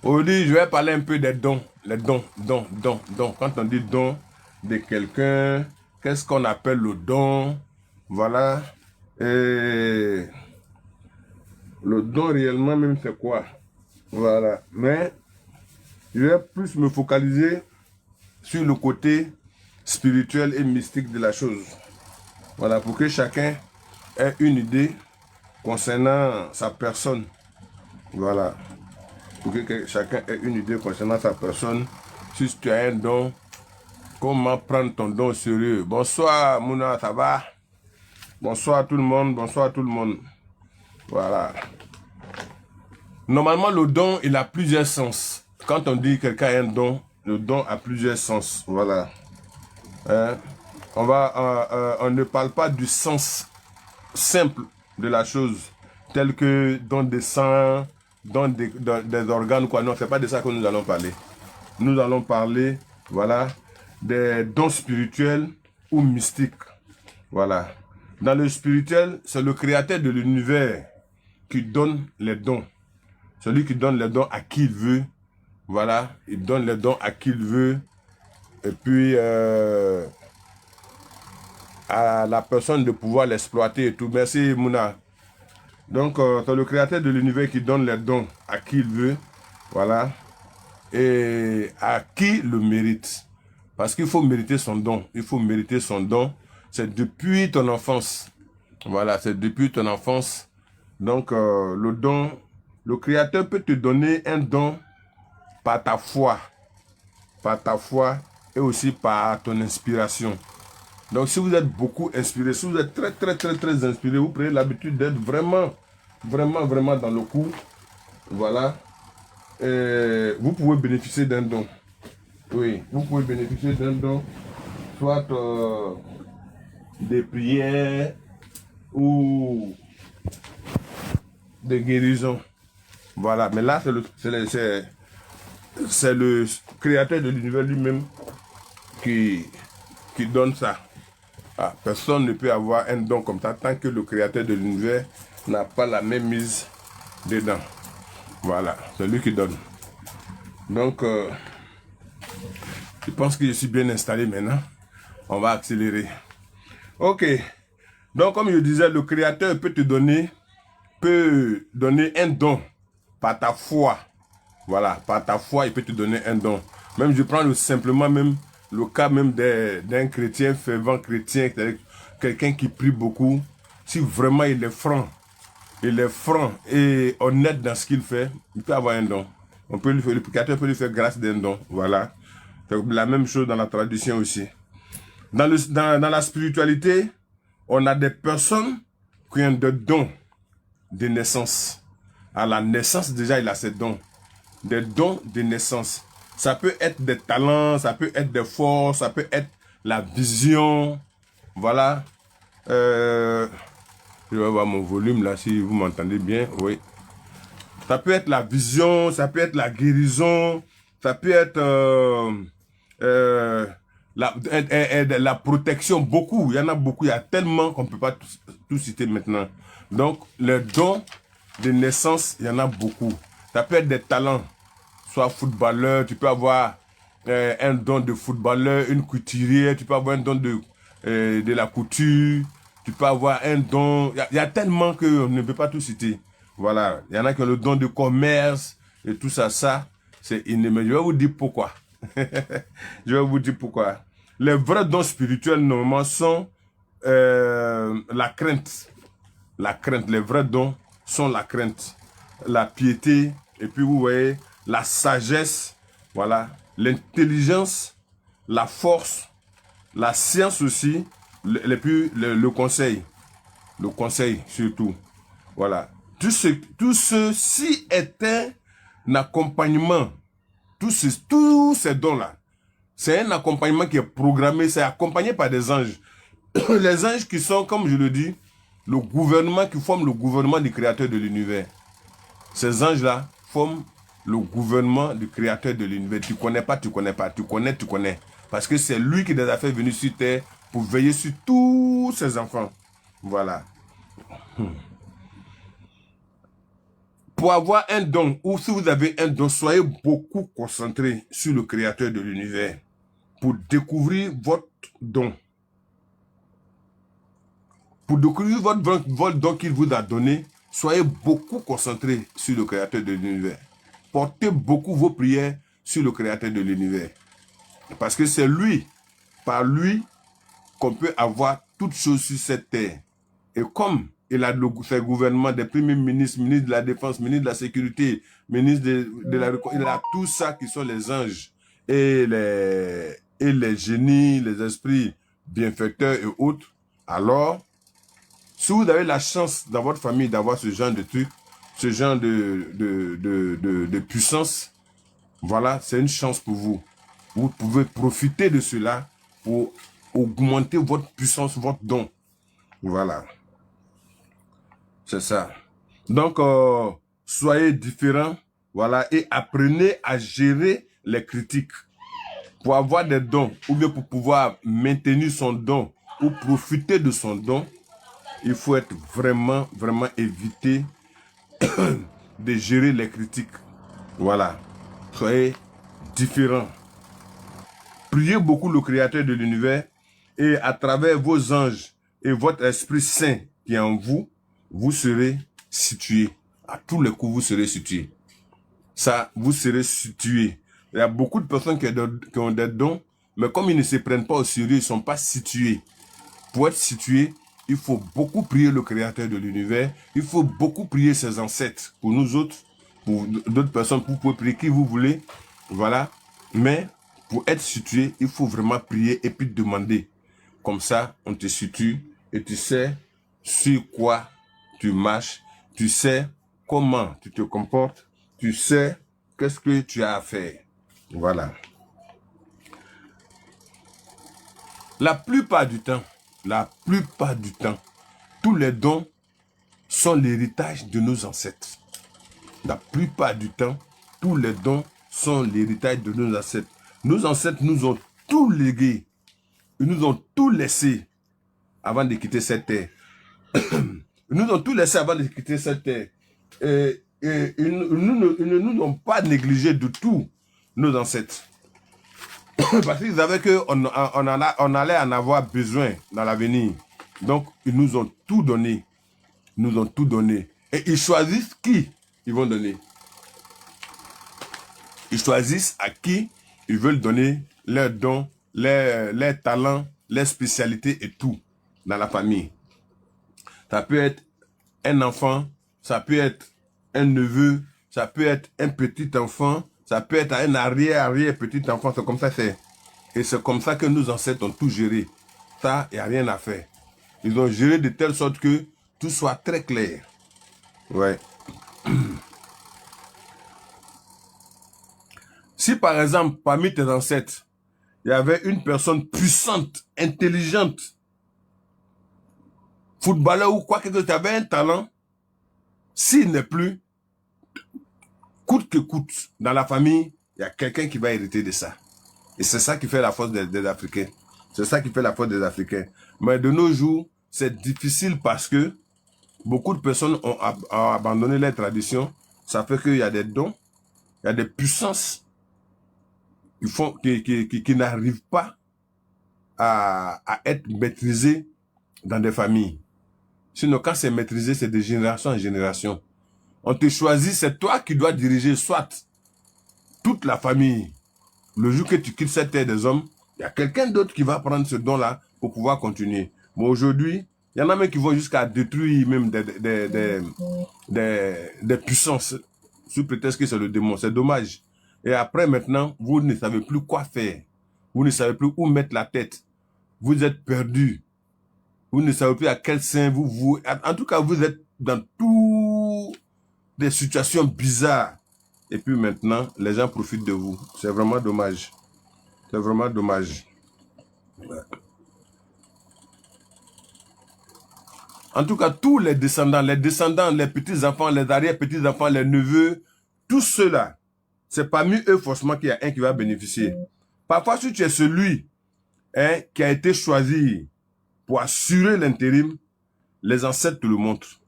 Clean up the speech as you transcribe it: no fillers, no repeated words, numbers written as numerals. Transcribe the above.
Aujourd'hui, je vais parler un peu des dons. Les dons. Quand on dit don de quelqu'un, qu'est-ce qu'on appelle le don? Voilà. Et le don réellement même, c'est quoi? Voilà. Mais je vais plus me focaliser sur le côté spirituel et mystique de la chose. Voilà, pour que chacun ait une idée concernant sa personne. Voilà. Pour que chacun ait une idée concernant sa personne. Si tu as un don, comment prendre ton don au sérieux? Bonsoir Mouna, ça va? Bonsoir tout le monde, bonsoir tout le monde. Voilà. Normalement, le don, il a plusieurs sens. Quand on dit que quelqu'un a un don, le don a plusieurs sens. Voilà. Hein? On ne parle pas du sens simple de la chose, tel que don des sangs, don des organes, quoi. Non, c'est pas de ça que nous allons parler. Nous allons parler, voilà, des dons spirituels ou mystiques. Voilà. Dans le spirituel, c'est le créateur de l'univers qui donne les dons. Celui qui donne les dons à qui il veut. Voilà. Il donne les dons à qui il veut. Et puis, à la personne de pouvoir l'exploiter et tout. Merci, Mouna. Donc, c'est le créateur de l'univers qui donne les dons à qui il veut. Voilà. Et à qui le mérite. Parce qu'il faut mériter son don. Il faut mériter son don. C'est depuis ton enfance. Voilà, c'est depuis ton enfance. Donc, le don, le Créateur peut te donner un don par ta foi. Par ta foi et aussi par ton inspiration. Donc, si vous êtes beaucoup inspiré, si vous êtes très inspiré, vous prenez l'habitude d'être vraiment dans le coup. Voilà. Et vous pouvez bénéficier d'un don. Oui, vous pouvez bénéficier d'un don, soit des prières ou des guérisons. Voilà, mais là, c'est le créateur de l'univers lui-même qui donne ça. Ah, personne ne peut avoir un don comme ça tant que le créateur de l'univers n'a pas la même mise dedans. Voilà, c'est lui qui donne. Donc, je pense que je suis bien installé maintenant. On va accélérer. Ok. Donc, comme je disais, le Créateur peut donner un don par ta foi. Voilà, par ta foi, il peut te donner un don. Même je prends simplement même le cas même d'un chrétien, fervent chrétien, quelqu'un qui prie beaucoup. Si vraiment il est franc et honnête dans ce qu'il fait, il peut avoir un don. Le Créateur peut lui faire grâce d'un don. Voilà. C'est la même chose dans la tradition aussi. Dans la spiritualité, on a des personnes qui ont des dons de naissance. À la naissance, déjà, il a ces dons. Des dons de naissance. Ça peut être des talents, ça peut être des forces, ça peut être la vision. Voilà. Je vais voir mon volume là, si vous m'entendez bien. Oui. Ça peut être la vision, ça peut être la guérison, ça peut être la protection. Beaucoup, il y en a beaucoup. Il y a tellement qu'on ne peut pas tout citer maintenant. Donc, les dons de naissance, il y en a beaucoup. Ça peut être des talents. Soit footballeur, tu peux avoir un don de footballeur, une couturière, tu peux avoir un don de la couture, tu peux avoir un don. Il y a tellement qu'on ne peut pas tout citer. Voilà. Il y en a qui ont le don de commerce et tout ça. Ça, c'est inimaginable. Je vais vous dire pourquoi. Je vais vous dire pourquoi. Les vrais dons spirituels, normalement, sont la crainte. La crainte. Les vrais dons sont la crainte, la piété, et puis vous voyez, la sagesse, voilà, l'intelligence, la force, la science aussi, le conseil. Le conseil surtout. Voilà. Tout ceci est un accompagnement. Tous ces dons-là, c'est un accompagnement qui est programmé, c'est accompagné par des anges. Les anges qui sont, comme je le dis, le gouvernement qui forme le gouvernement du créateur de l'univers. Ces anges-là forment le gouvernement du créateur de l'univers. Tu connais pas, tu connais pas. Tu connais, tu connais. Parce que c'est lui qui les a fait venir sur terre pour veiller sur tous ses enfants. Voilà. Pour avoir un don, ou si vous avez un don, soyez beaucoup concentré sur le créateur de l'univers pour découvrir votre don. Pour découvrir votre don qu'il vous a donné, soyez beaucoup concentré sur le créateur de l'univers. Portez beaucoup vos prières sur le créateur de l'univers. Parce que c'est lui, par lui, qu'on peut avoir toutes choses sur cette terre. Et comme il a ses gouvernements, des premiers ministres, ministres de la Défense, ministres de la Sécurité, ministres de la il a tout ça qui sont les anges et les génies, les esprits bienfaiteurs et autres. Alors, si vous avez la chance dans votre famille d'avoir ce genre de truc, ce genre de puissance, voilà, c'est une chance pour vous. Vous pouvez profiter de cela pour augmenter votre puissance, votre don. Voilà. C'est ça. Donc, soyez différents, voilà, et apprenez à gérer les critiques. Pour avoir des dons, ou bien pour pouvoir maintenir son don, ou profiter de son don, il faut être vraiment, vraiment éviter de gérer les critiques. Voilà. Soyez différents. Priez beaucoup le Créateur de l'univers et à travers vos anges et votre Esprit Saint qui est en vous, vous serez situé. À tous les coups, vous serez situé. Ça, vous serez situé. Il y a beaucoup de personnes qui ont des dons, mais comme ils ne se prennent pas au sérieux, ils ne sont pas situés. Pour être situé, il faut beaucoup prier le Créateur de l'univers. Il faut beaucoup prier ses ancêtres. Pour nous autres, pour d'autres personnes, vous pouvez prier qui vous voulez. Voilà. Mais pour être situé, il faut vraiment prier et puis demander. Comme ça, on te situe et tu sais sur quoi tu marches. Tu sais comment tu te comportes. Tu sais qu'est-ce que tu as à faire. Voilà. La plupart du temps, tous les dons sont l'héritage de nos ancêtres. La plupart du temps, tous les dons sont l'héritage de nos ancêtres. Nos ancêtres nous ont tout légué. Ils nous ont tout laissé avant de quitter cette terre. Ils nous ont tout laissé avant de quitter cette terre. Et ils ne nous ont pas négligé du tout, nos ancêtres. Parce qu'ils savaient qu'on allait en avoir besoin dans l'avenir. Donc, ils nous ont tout donné. Ils nous ont tout donné. Et ils choisissent qui ils vont donner. Ils choisissent à qui ils veulent donner leurs dons, leurs talents, leurs spécialités et tout dans la famille. Ça peut être un enfant, ça peut être un neveu, ça peut être un petit enfant, ça peut être un arrière-petit enfant. C'est comme ça que c'est. Et c'est comme ça que nos ancêtres ont tout géré. Ça, il n'y a rien à faire. Ils ont géré de telle sorte que tout soit très clair. Ouais. Si par exemple, parmi tes ancêtres, il y avait une personne puissante, intelligente, footballeur ou quoi que tu avais un talent, s'il n'est plus, coûte que coûte, dans la famille, il y a quelqu'un qui va hériter de ça. Et c'est ça qui fait la force des Africains. C'est ça qui fait la force des Africains. Mais de nos jours, c'est difficile parce que beaucoup de personnes ont abandonné les traditions. Ça fait qu'il y a des dons, il y a des puissances qui n'arrivent pas à être maîtrisées dans des familles. Sinon, quand c'est maîtrisé, c'est de génération en génération. On te choisit, c'est toi qui dois diriger soit toute la famille. Le jour que tu quittes cette terre des hommes, il y a quelqu'un d'autre qui va prendre ce don-là pour pouvoir continuer. Mais aujourd'hui, il y en a même qui vont jusqu'à détruire même des puissances sous prétexte que c'est le démon. C'est dommage. Et après, maintenant, vous ne savez plus quoi faire. Vous ne savez plus où mettre la tête. Vous êtes perdu. Vous ne savez plus à quel sein vous... En tout cas, vous êtes dans toutes des situations bizarres. Et puis maintenant, les gens profitent de vous. C'est vraiment dommage. C'est vraiment dommage. Ouais. En tout cas, tous les descendants, les petits-enfants, les arrière-petits-enfants, les neveux, tous ceux-là, c'est parmi eux forcément qu'il y a un qui va bénéficier. Parfois, si tu es celui qui a été choisi pour assurer l'intérim, les ancêtres te le montrent.